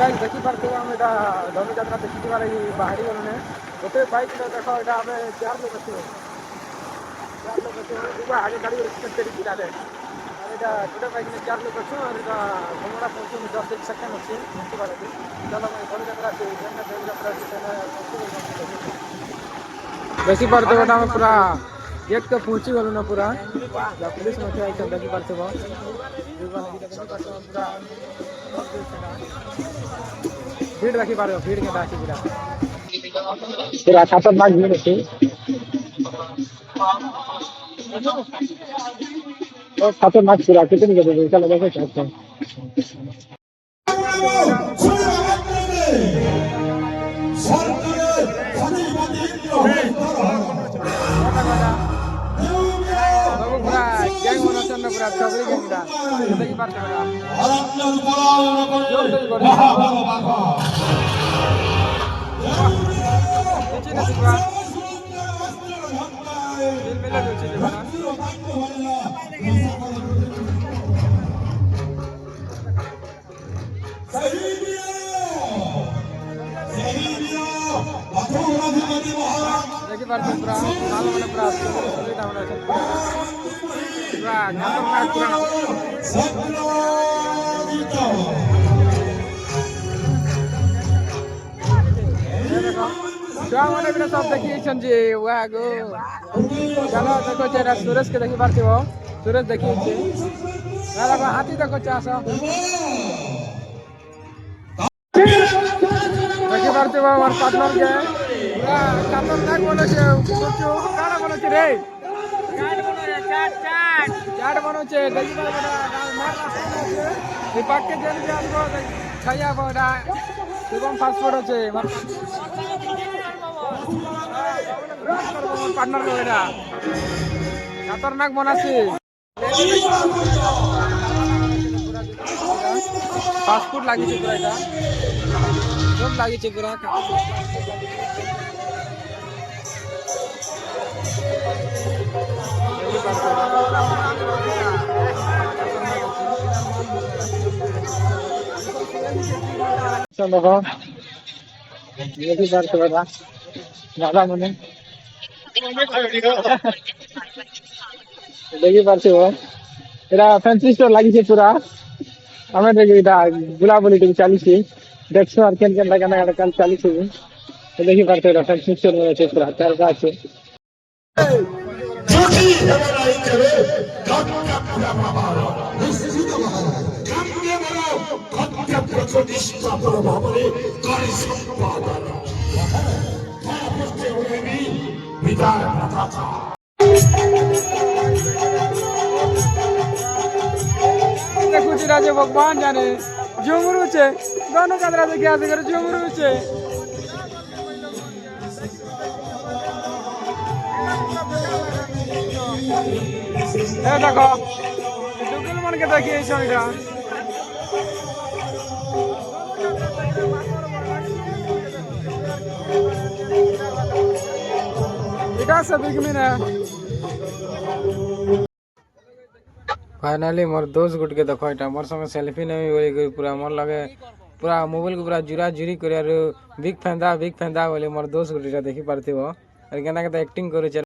guys দেখি পারছো আমি এটা ধনুযাত্রা দেখিবার এই বাহারি গলনে গোটে বাইক দেখো এটা আমি 4 লোক আছে 4 লোক আছে দুটো আগে গাড়ি স্টেট দিলালে এটা গোটে বাইক 4 লোক আছে আর এটা ঘোমড়া পৌঁছে 10 সেকেন্ড আছে দেখিবার চলো আমি ধনুযাত্রা আছে ধনুযাত্রা দেখি পারছো এটা আমি পুরা गेट के पहुंची गलु ना पूरा पुलिस मत आई देखी पारथब भीड़ देखी पार भीड़ के दाची पूरा पूरा खतरनाक भीड़ है खतरनाक पूरा कितनी के दे चलो देखो चाहते हैं पूरा सबरी गंगा देखी पारछो देखी पारछो पूरा भालो माने पूरा सबरी डाउन আছে पूरा खतरनाक पूरा छुआ मैंने भी सब देखी जे वाह गो चलो देखो चेहरा सूरज के देखी पारथि सूरज देखी देखो हाथी देखो चाष देखी पारथि हमार पार्टनर के पूरा खतरनाक बोले काड़ा बोले रे चाट बनोचे देखी पार बड़ा मार रास्ता আছে এই পাককে জেল যে আসবো খাইয়া বড়া এবং ফাস্ট ফুড আছে পার্টনার লো এটা খতরনাক বানাছে ফাস্ট ফুড লাগিছে পুরা এটা সব লাগিছে পুরা देखो देखी पारछो बेटा दादा मने देखी पारछो एटा फैंसी स्टोर लागिছে पूरा हमें देखि एटा बुलाबुली टिक चलीछि देखछो আর কেন কেন লাগা না কাল चलीछि देखी पारछो एटा फैंसी स्टोर में আছে पूरा चलका আছে छोटी हेवलाई करे गक्का पूरा बाबा निश्चित बाबा कामने बरो गक्का प्रतिष्ठा पर भावले करि सम्पादन आपस्ते होएबी विदाय प्रथा देखो जी राजे भगवान जाने झुमरू छे दोनों कादरा से क्या करे झुमरू छे ए देखो दुगल मन के देखिए छइरा এটা सब एक में फाइनली मोर दोस्त गुट के देखो एटा मोर संग सेल्फी नहीं होई पूरा मन लगे पूरा मोबाइल को पूरा जुरा जुरी कर बिग फेंदा बोले मोर दोस्त गुट देखि पारथिबो और केना के एक्टिंग करे